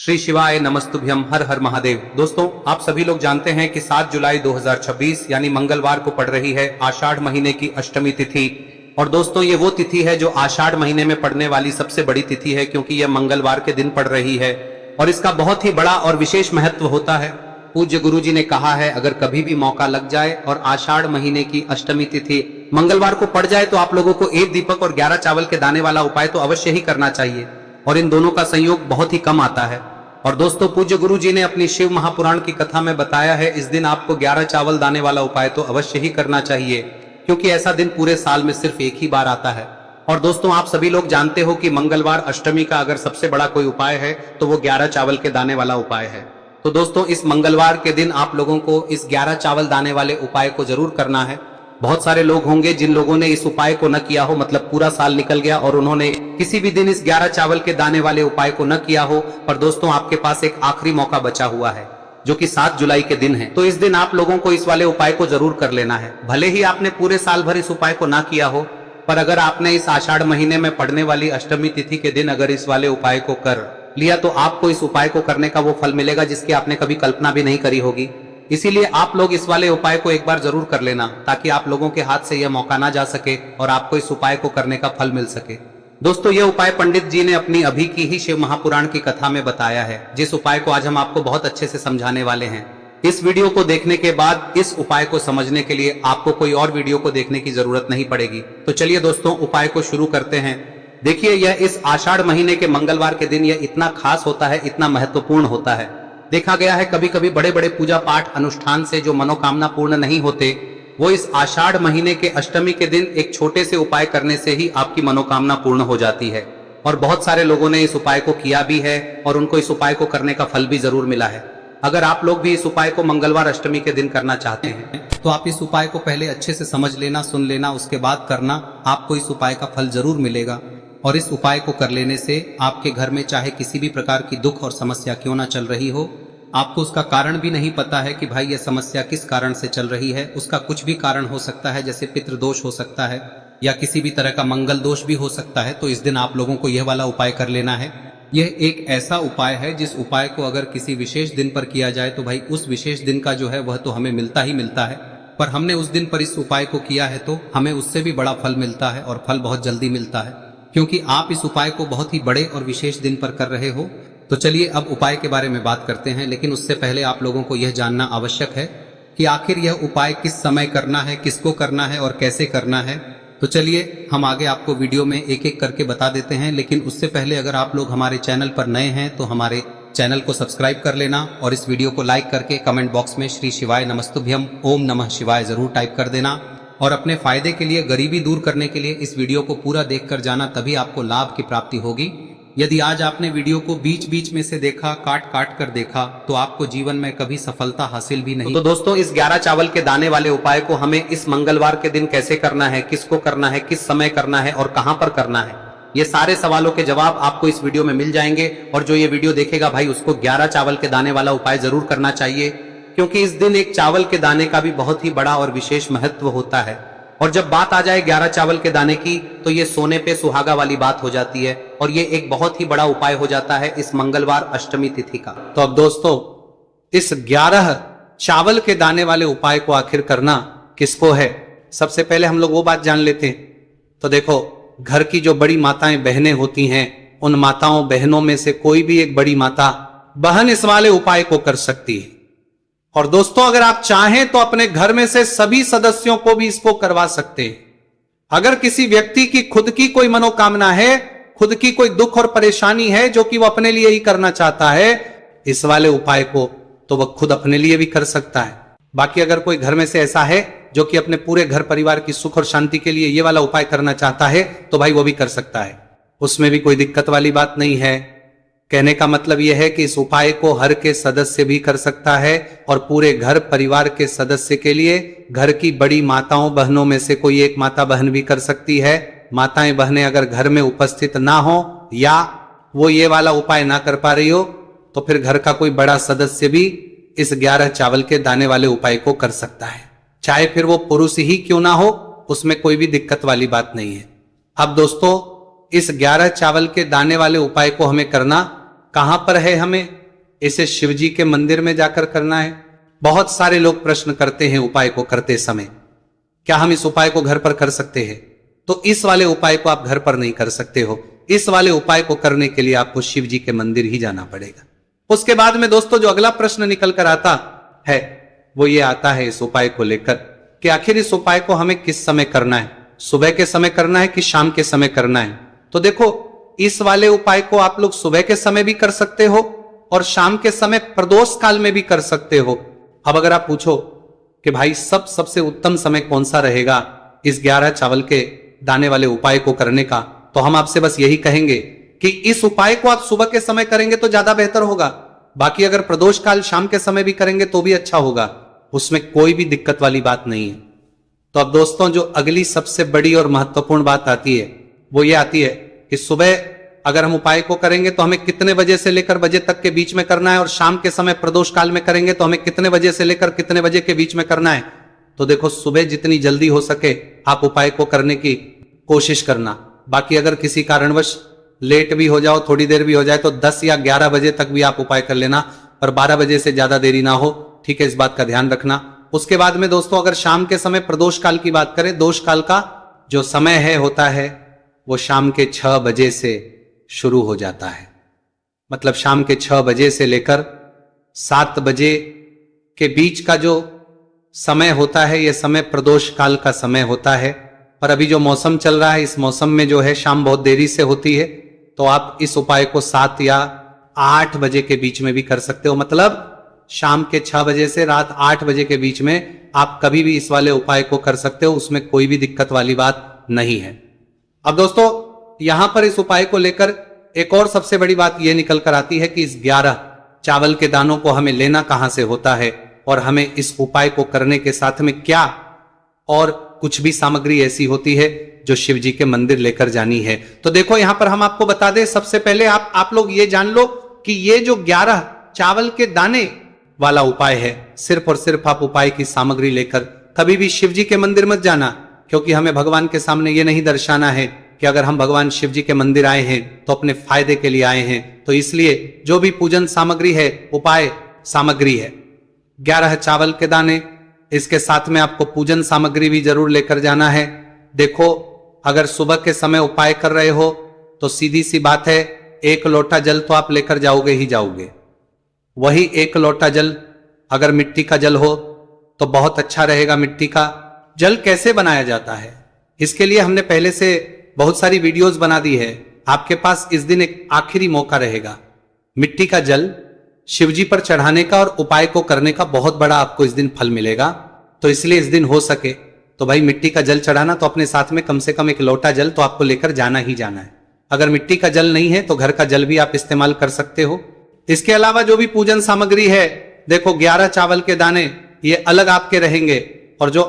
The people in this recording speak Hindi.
श्री शिवाय नमस्तुभ्यम, हर हर महादेव। दोस्तों, आप सभी लोग जानते हैं कि 7 जुलाई 2026 यानी मंगलवार को पड़ रही है आषाढ़ महीने की अष्टमी तिथि। और दोस्तों, ये वो तिथि है जो आषाढ़ महीने में पड़ने वाली सबसे बड़ी तिथि है, क्योंकि यह मंगलवार के दिन पड़ रही है और इसका बहुत ही बड़ा और विशेष महत्व होता है। पूज्य गुरु जी ने कहा है, अगर कभी भी मौका लग जाए और आषाढ़ महीने की अष्टमी तिथि मंगलवार को पड़ जाए तो आप लोगों को 1 दीपक और 11 चावल के दाने वाला उपाय तो अवश्य ही करना चाहिए, और इन दोनों का संयोग बहुत ही कम आता है। और दोस्तों, पूज्य गुरु जी ने अपनी शिव महापुराण की कथा में बताया है, इस दिन आपको 11 चावल दाने वाला उपाय तो अवश्य ही करना चाहिए, क्योंकि ऐसा दिन पूरे साल में सिर्फ एक ही बार आता है। और दोस्तों, आप सभी लोग जानते हो कि मंगलवार अष्टमी का अगर सबसे बड़ा कोई उपाय है तो वो 11 चावल के दाने वाला उपाय है। तो दोस्तों, इस मंगलवार के दिन आप लोगों को इस 11 चावल दाने वाले उपाय को जरूर करना है। बहुत सारे लोग होंगे जिन लोगों ने इस उपाय को न किया हो, मतलब पूरा साल निकल गया और उन्होंने किसी भी दिन इस 11 चावल के दाने वाले उपाय को न किया हो। पर दोस्तों, आपके पास एक आखिरी मौका बचा हुआ है, जो कि 7 जुलाई के दिन है। तो इस दिन आप लोगों को इस वाले उपाय को जरूर कर लेना है। भले ही आपने पूरे साल भर इस उपाय को ना किया हो, पर अगर आपने इस आषाढ़ महीने में पड़ने वाली अष्टमी तिथि के दिन अगर इस वाले उपाय को कर लिया तो आपको इस उपाय को करने का वो फल मिलेगा जिसकी आपने कभी कल्पना भी नहीं करी होगी। इसीलिए आप लोग इस वाले उपाय को एक बार जरूर कर लेना, ताकि आप लोगों के हाथ से यह मौका ना जा सके और आपको इस उपाय को करने का फल मिल सके। दोस्तों, यह उपाय पंडित जी ने अपनी अभी की ही शिव महापुराण की कथा में बताया है, जिस उपाय को आज हम आपको बहुत अच्छे से समझाने वाले हैं। इस वीडियो को देखने के बाद इस उपाय को समझने के लिए आपको कोई और वीडियो को देखने की जरूरत नहीं पड़ेगी। तो चलिए दोस्तों, उपाय को शुरू करते हैं। देखिए, यह इस आषाढ़ महीने के मंगलवार के दिन यह इतना खास होता है, इतना महत्वपूर्ण होता है। देखा गया है कभी कभी बड़े बड़े पूजा पाठ अनुष्ठान से जो मनोकामना पूर्ण नहीं होते, वो इस आषाढ़ महीने के अष्टमी के दिन एक छोटे से उपाय करने से ही आपकी मनोकामना पूर्ण हो जाती है। और बहुत सारे लोगों ने इस उपाय को किया भी है और उनको इस उपाय को करने का फल भी जरूर मिला है। अगर आप लोग भी इस उपाय को मंगलवार अष्टमी के दिन करना चाहते हैं तो आप इस उपाय को पहले अच्छे से समझ लेना, सुन लेना, उसके बाद करना। आपको इस उपाय का फल जरूर मिलेगा। और इस उपाय को कर लेने से आपके घर में चाहे किसी भी प्रकार की दुख और समस्या क्यों ना चल रही हो, आपको उसका कारण भी नहीं पता है कि भाई यह समस्या किस कारण से चल रही है, उसका कुछ भी कारण हो सकता है, जैसे पितृदोष हो सकता है या किसी भी तरह का मंगल दोष भी हो सकता है। तो इस दिन आप लोगों को यह वाला उपाय कर लेना है। यह एक ऐसा उपाय है जिस उपाय को अगर किसी विशेष दिन पर किया जाए तो भाई उस विशेष दिन का जो है वह तो हमें मिलता ही मिलता है, पर हमने उस दिन पर इस उपाय को किया है तो हमें उससे भी बड़ा फल मिलता है, और फल बहुत जल्दी मिलता है, क्योंकि आप इस उपाय को बहुत ही बड़े और विशेष दिन पर कर रहे हो। तो चलिए अब उपाय के बारे में बात करते हैं, लेकिन उससे पहले आप लोगों को यह जानना आवश्यक है कि आखिर यह उपाय किस समय करना है, किसको करना है और कैसे करना है। तो चलिए हम आगे आपको वीडियो में एक एक करके बता देते हैं, लेकिन उससे पहले अगर आप लोग हमारे चैनल पर नए हैं तो हमारे चैनल को सब्सक्राइब कर लेना और इस वीडियो को लाइक करके कमेंट बॉक्स में श्री शिवाय नमस्तुभ्यम ओम नमः शिवाय जरूर टाइप कर देना। और अपने फायदे के लिए, गरीबी दूर करने के लिए इस वीडियो को पूरा देखकर जाना, तभी आपको लाभ की प्राप्ति होगी। यदि आज आपने वीडियो को बीच बीच में से देखा, काट काट कर देखा, तो आपको जीवन में कभी सफलता हासिल भी नहीं। तो दोस्तों, इस 11 चावल के दाने वाले उपाय को हमें इस मंगलवार के दिन कैसे करना है, किसको करना है, किस समय करना है और कहां पर करना है, ये सारे सवालों के जवाब आपको इस वीडियो में मिल जाएंगे। और जो ये वीडियो देखेगा भाई, उसको 11 चावल के दाने वाला उपाय जरूर करना चाहिए, क्योंकि इस दिन एक चावल के दाने का भी बहुत ही बड़ा और विशेष महत्व होता है। और जब बात आ जाए 11 चावल के दाने की, तो ये सोने पे सुहागा वाली बात हो जाती है, और ये एक बहुत ही बड़ा उपाय हो जाता है इस मंगलवार अष्टमी तिथि का। तो अब दोस्तों, इस 11 चावल के दाने वाले उपाय को आखिर करना किसको है, सबसे पहले हम लोग वो बात जान लेते हैं। तो देखो, घर की जो बड़ी माताएं बहनें होती हैं, उन माताओं बहनों में से कोई भी एक बड़ी माता बहन इस वाले उपाय को कर सकती है। और दोस्तों, अगर आप चाहें तो अपने घर में से सभी सदस्यों को भी इसको करवा सकते हैं। अगर किसी व्यक्ति की खुद की कोई मनोकामना है, खुद की कोई दुख और परेशानी है जो कि वो अपने लिए ही करना चाहता है, इस वाले उपाय को तो वह खुद अपने लिए भी कर सकता है। बाकी अगर कोई घर में से ऐसा है जो कि अपने पूरे घर परिवार की सुख और शांति के लिए ये वाला उपाय करना चाहता है, तो भाई वो भी कर सकता है, उसमें भी कोई दिक्कत वाली बात नहीं है। कहने का मतलब यह है कि इस उपाय को हर के सदस्य भी कर सकता है, और पूरे घर परिवार के सदस्य के लिए घर की बड़ी माताओं बहनों में से कोई एक माता बहन भी कर सकती है। माताएं बहनें अगर घर में उपस्थित ना हो या वो ये वाला उपाय ना कर पा रही हो, तो फिर घर का कोई बड़ा सदस्य भी इस 11 चावल के दाने वाले उपाय को कर सकता है, चाहे फिर वो पुरुष ही क्यों ना हो, उसमें कोई भी दिक्कत वाली बात नहीं है। अब दोस्तों, इस 11 चावल के दाने वाले उपाय को हमें करना कहां पर है, हमें इसे शिव जी के मंदिर में जाकर करना है। बहुत सारे लोग प्रश्न करते हैं उपाय को करते समय, क्या हम इस उपाय को घर पर कर सकते हैं? तो इस वाले उपाय को आप घर पर नहीं कर सकते हो। इस वाले उपाय को करने के लिए आपको शिव जी के मंदिर ही जाना पड़ेगा। उसके बाद में दोस्तों जो अगला प्रश्न निकल कर आता है वो ये आता है इस उपाय को लेकर कि आखिर इस उपाय को हमें किस समय करना है, सुबह के समय करना है कि शाम के समय करना है? तो देखो, इस वाले उपाय को आप लोग सुबह के समय भी कर सकते हो और शाम के समय प्रदोष काल में भी कर सकते हो। अब अगर आप पूछो कि भाई सबसे उत्तम समय कौन सा रहेगा इस 11 चावल के दाने वाले उपाय को करने का, तो हम आपसे बस यही कहेंगे कि इस उपाय को आप सुबह के समय करेंगे तो ज्यादा बेहतर होगा। बाकी अगर प्रदोष काल शाम के समय भी करेंगे तो भी अच्छा होगा, उसमें कोई भी दिक्कत वाली बात नहीं है। तो अब दोस्तों जो अगली सबसे बड़ी और महत्वपूर्ण बात आती है वो ये आती है कि सुबह अगर हम उपाय को करेंगे तो हमें कितने बजे से लेकर बजे तक के बीच में करना है, और शाम के समय प्रदोष काल में करेंगे तो हमें कितने बजे से लेकर कितने बजे के बीच में करना है। तो देखो, सुबह जितनी जल्दी हो सके आप उपाय को करने की कोशिश करना। बाकी अगर किसी कारणवश लेट भी हो जाओ, थोड़ी देर भी हो जाए, तो 10 या 11 बजे तक भी आप उपाय कर लेना, और 12 बजे से ज्यादा देरी ना हो, ठीक है, इस बात का ध्यान रखना। उसके बाद में दोस्तों अगर शाम के समय प्रदोष काल की बात करें, दोष काल का जो समय है होता है वो शाम के 6 बजे से शुरू हो जाता है। मतलब शाम के 6 बजे से लेकर 7 बजे के बीच का जो समय होता है ये समय प्रदोष काल का समय होता है। पर अभी जो मौसम चल रहा है इस मौसम में जो है शाम बहुत देरी से होती है, तो आप इस उपाय को 7 या 8 बजे के बीच में भी कर सकते हो। मतलब शाम के 6 बजे से रात 8 बजे के बीच में आप कभी भी इस वाले उपाय को कर सकते हो, उसमें कोई भी दिक्कत वाली बात नहीं है। अब दोस्तों यहां पर इस उपाय को लेकर एक और सबसे बड़ी बात यह निकल कर आती है कि इस 11 चावल के दानों को हमें लेना कहां से होता है, और हमें इस उपाय को करने के साथ में क्या और कुछ भी सामग्री ऐसी होती है जो शिव जी के मंदिर लेकर जानी है। तो देखो यहां पर हम आपको बता दें, सबसे पहले आप लोग ये जान लो कि ये जो 11 चावल के दाने वाला उपाय है, सिर्फ और सिर्फ आप उपाय की सामग्री लेकर कभी भी शिव जी के मंदिर मत जाना, क्योंकि हमें भगवान के सामने ये नहीं दर्शाना है कि अगर हम भगवान शिव जी के मंदिर आए हैं तो अपने फायदे के लिए आए हैं। तो इसलिए जो भी पूजन सामग्री है, उपाय सामग्री है 11 चावल के दाने, इसके साथ में आपको पूजन सामग्री भी जरूर लेकर जाना है। देखो, अगर सुबह के समय उपाय कर रहे हो तो सीधी सी बात है, 1 लोटा जल तो आप लेकर जाओगे ही जाओगे। वही 1 लोटा जल अगर मिट्टी का जल हो तो बहुत अच्छा रहेगा। मिट्टी का जल कैसे बनाया जाता है, इसके लिए हमने पहले से बहुत सारी वीडियोस बना दी है। आपके पास इस दिन एक आखिरी मौका रहेगा मिट्टी का जल शिवजी पर चढ़ाने का और उपाय को करने का, बहुत बड़ा आपको इस दिन फल मिलेगा। तो इसलिए इस दिन हो सके तो भाई मिट्टी का जल चढ़ाना, तो अपने साथ में कम से कम 1 लोटा जल तो आपको लेकर जाना ही जाना है। अगर मिट्टी का जल नहीं है तो घर का जल भी आप इस्तेमाल कर सकते हो। इसके अलावा जो भी पूजन सामग्री है, देखो 11 चावल के दाने ये अलग आपके रहेंगे, और जो